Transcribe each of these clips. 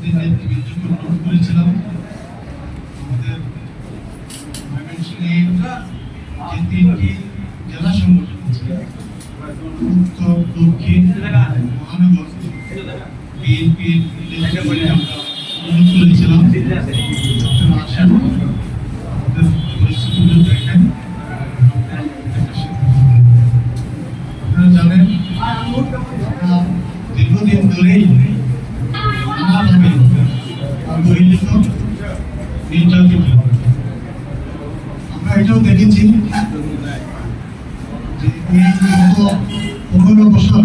পার্টির নেতৃত্বকে অনুরোধ করেছিলাম আমাদের ময়মনসিংহে যে তিনটি জেলা সংগঠন আছে উত্তর দক্ষিণ মহানগর বিএনপির নেতৃত্বে আমরা অনুরোধ করেছিলাম আপনারা আসেন আমাদের পরিস্থিতিগুলো দেখেন আপনারা জানেন দীর্ঘদিন ধরেই নানাভাবে অবহেলিত নির্যাতিত। আমরা এটাও দেখেছি যে এই গত 15 বছর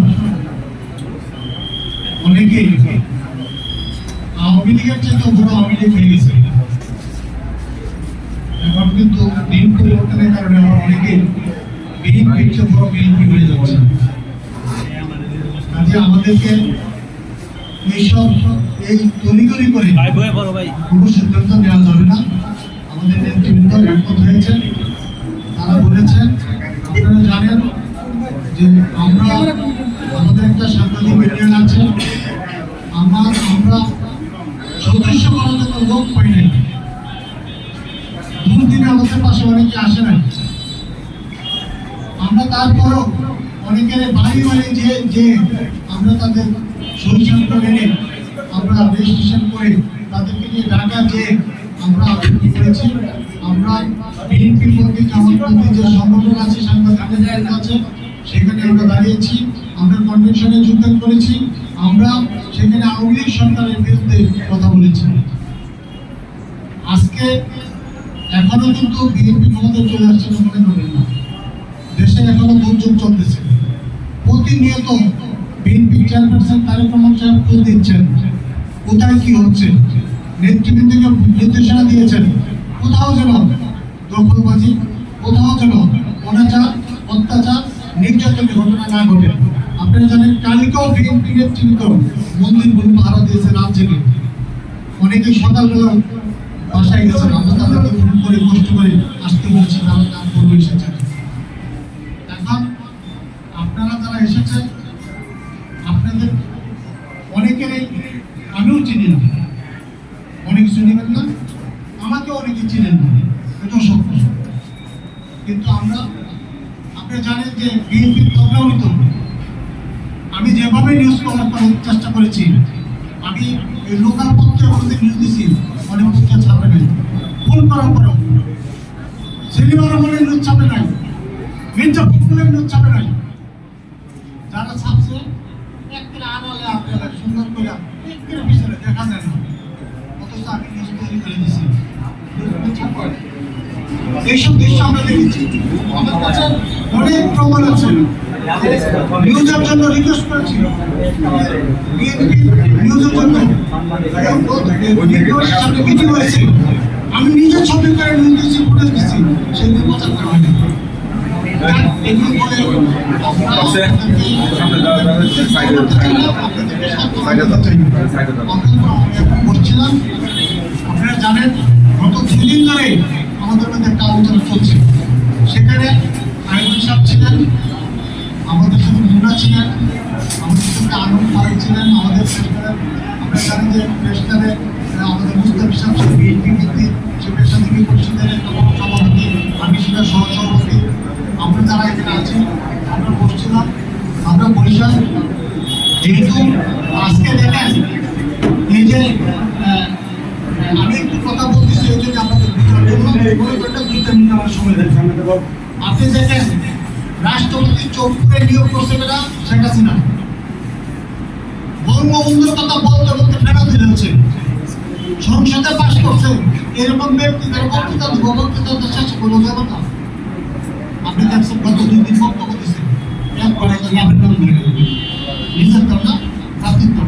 অনেকেই আওয়ামী লীগের চেয়ে বড় আওয়ামী লীগ হয়ে গেছে। এখন কিন্তু দিন পরিবর্তনের কারণে আমরা অনেকেই বিএনপির চেয়ে বড় বিএনপি হয়ে যাচ্ছে। কাজে আমাদেরকে এইসব এই তড়িঘড়ি করে কোনো সিদ্ধান্ত নেওয়া যাবে না। আমাদের নেতৃবৃন্দ একমত হয়েছে, তারা বলেছেন আপনারা জানেন যে আমরা আমাদের একটা সাংবাদিক ইউনিয়ন আছে, আমরা সদস্য করার জন্য লোক পাই নাই। দুদিনে আমাদের পাশে অনেকে আসে নাই। আমরা তারপরও অনেকের বাড়ি যে আমরা তাদের সলিউশন করে নিয়ে আমরা রেজিস্ট্রেশন করে তাদেরকে নিয়ে ঢাকা যে আমরা আবেদন করেছি। আমরা বিএনপির মধ্যে জামাতপন্থী যে সংগঠন আছে, সাংবাদিক আছে, সেখানে আমরা দাঁড়িয়েছি, আমরা কনভেনশনে যোগদান করেছি, আমরা সেখানে আওয়ামী লীগ সরকারের বিরুদ্ধে কথা বলেছি। আজকে এখনো কিন্তু বিএনপি ক্ষমতায় চলে আসছে মনে করেন না, দেশে এখনো দুর্যোগ চলতেছে। প্রতিনিয়ত বিএনপি চেয়ারপারসন তারেক রহমান সাহেব খোঁজ দিচ্ছেন কোথায় কি হচ্ছে, নেতৃবৃন্দকে নির্দেশনা দিয়েছেন কোথাও যেন দখলবাজি, কোথাও যেন অনাচার, অত্যাচার, নির্যাতনের ঘটনা না ঘটে। আপনারা জানেন কালকেও বিএনপি নেতৃত্ব মন্দিরগুলো পাহারা দিয়েছে রাত জেগে। অনেকে সকালবেলা বাসায় গেছেন, আমরা তাদেরকে ফোন করে কষ্ট করে আসতে বলছি, তারা কাম করবে এসেছেন। এখন আপনারা যারা এসেছেন আপনাদের অনেকেরই আমিও চিনি না, অনেকে চিনিবেন না, আমাকে অনেকে চিনেন না, এটা সত্য। কিন্তু আপনারা জানেন যে বিএনপির প্রোগ্রামিত আমি যেভাবে নিউজ কভার করার চেষ্টা করেছি, আমি এই লোকাল পত্রের মধ্যে নিউজ দিছি, অনেক পত্রিকা ছাপে নাই, ফোন করার পরেও সেলিমার রহমানের নিউজ ছাপে নাই, মির্জা ফখরুলের নিউজ ছাপে নাই। যারা ছাপছে একটা আড়ালে আপনারা সুন্দর করে একের পিছনে দেখা যায় না, অথচ আমি নিউজ তৈরি করে দিছি। এইসব দৃশ্য আমরা দেখেছি, আমার কাছে অনেক প্রমাণ আছে। নিউজের জন্য রিকোয়েস্ট করেছি, নিউজের জন্য সামনে মিটিং হয়েছে, আমি নিজের ছবি করে নিউজ দিচ্ছি, ফুটেজ দিচ্ছি, সেগুলো প্রচার করা হয়নি। আপনারা জানেন গত 2 দিন ধরে আমাদের মধ্যে একটা আলোচনা চলছে, সেখানে আইনুল সাহেব ছিলেন, আমাদের সাথে মুন্না ছিলেন, আমাদের সাথে আনন্দ ফারুক ছিলেন, আমাদের আমরা জানি যে প্রেসিডেন্টে আমাদের মুস্তাফি সাহেব বিএনপি ভিত্তিক সে পেশাজীবী পরিষদের একটা বড় সভাপতি, আমি সেটা সহসভাপতি। আমরা যারা এখানে আছি আমরা বসছিলাম, আমরা বরিশাল। যেহেতু আজকে দেখেন এই যে আমি একটু কথা বলতেছি, এই জন্য আমাদের সময় দিয়েছে। আপনি দেখেন রাষ্ট্রপতি চৌধুরী নিয়োগ করছে না শেখ হাসিনা, বঙ্গবন্ধুর কথা বলতে বলতে ফেরত দিতে হচ্ছে, সংসদে পাশ করছে। এরকম ব্যক্তি তার বক্তৃতা দিব, বক্তৃতা শেষ করে যাবে না। আপনি দেখছেন গত 2 দিন বক্তব্য দিচ্ছেন, একবারে নিজের না প্রার্থিত্ব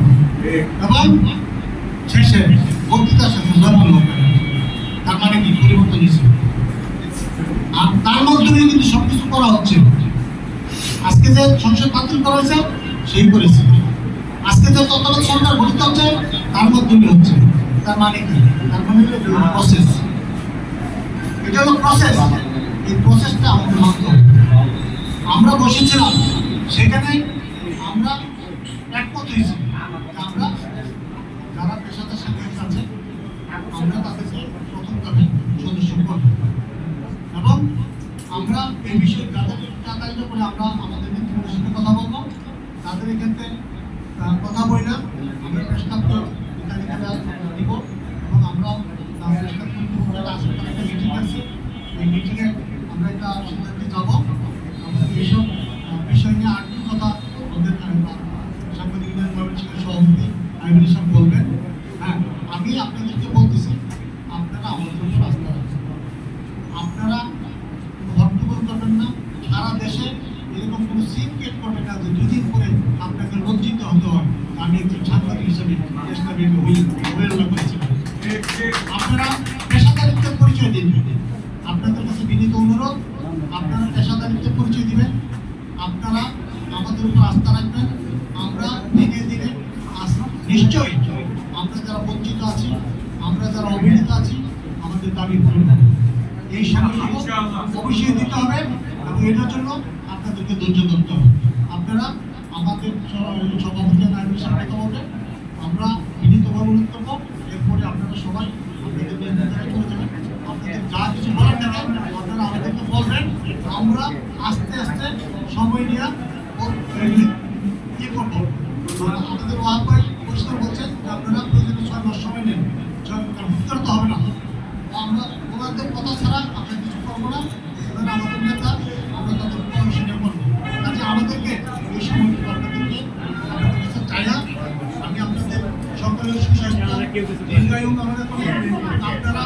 এবং শেষে বক্তৃতা শেষে জন্ম, তার মানে কি পরিবর্তন হয়েছে। আর তার মাধ্যমে কিন্তু সবকিছু করা হচ্ছে। আজকে যে সংসদ বাতিল করা হয়েছে সেই করেছে, আজকে যে তত্ত্বাবধায়ক সরকার গঠিত হচ্ছে তার মাধ্যমে হচ্ছে। তার মানে কি? তার মানে প্রসেস, এটা হলো প্রসেস। এই প্রসেসটা আমাদের মানতে হবে। আমরা বসেছিলাম সেখানে, আমরা একমত হয়েছি আমরা যারা পেশাদার এই বিষয়ে যাদের তাদের করে আমরা আমাদের নেতৃত্বের সাথে কথা বলবো, তাদের ক্ষেত্রে কথা বলি না, আমরা প্রস্তাবটা দিব এবং আমরা একটা মিটিং আছে, এই মিটিংয়ে আমরা একটা সিদ্ধান্তে যাবো। আমরা এইসব বিষয় নিয়ে আর কি কথা আমাদের সাংবাদিকদের ময়মনসিংহের সভাপতি আইনুল ইসলাম বলবেন। হ্যাঁ, আমি আপনাদেরকে বলতেছি, আপনারা আমাদের উপর আস্থা রাখবেন, আপনারা হট্টগোল করবেন না, সারা দেশে এরকম কোনো সিন ক্রিয়েট করবেন না যে দুদিন পরে আপনাকে লজ্জিত হতে হয়। আমি একজন সাংবাদিক হিসেবে চেষ্টা করেছি। আপনারা পেশাদারিত্বের পরিচয় দিন, আপনাদের কাছে বিনীত অনুরোধ, আপনারা পেশাদারিত্বের পরিচয় দিবেন, আপনারা আমাদের উপর আস্থা রাখবেন। আমরা দিনে দিনে নিশ্চয়ই আমরা যারা বঞ্চিত আছি, আমরা যারা অবহেলিত আছি, আমাদের দাবি পূরণ হবে। এই সময়টুকু অবশ্যই দিতে হবে এবং এটার জন্য আপনাদেরকে ধৈর্য ধরতে হবে। আপনারা আমাদের সভাপতি আইনুল সাহেব কথা বলবেন, আমরা বিনীতভাবে অনুরোধ করবো। এরপরে আপনারা সবাই আপনাদের করে যাবেন, আপনাদের যা কিছু বলার থাকে আপনারা আমাদেরকে বলবেন। আমরা আস্তে আস্তে সময় নিয়ে ইয়ে করবো। আমাদের ওয়ার্ক ভাই পরিষ্কার বলছেন যে আপনারা প্রয়োজনে 6 মাস সময় নেন, করতে হবে না। আমরা ওনাদের কথা ছাড়া আমরা কিছু করবো না, ওনারা আমাদের নেতা, আমরা তাদের পরামর্শ নিয়ে করবো। কাজে আমাদেরকে এই সময়টুকু আপনাদের কাছে চাই না। আমি আপনাদের সকলের সুস্বাস্থ্য দীর্ঘায়ু কামনা করি। আপনারা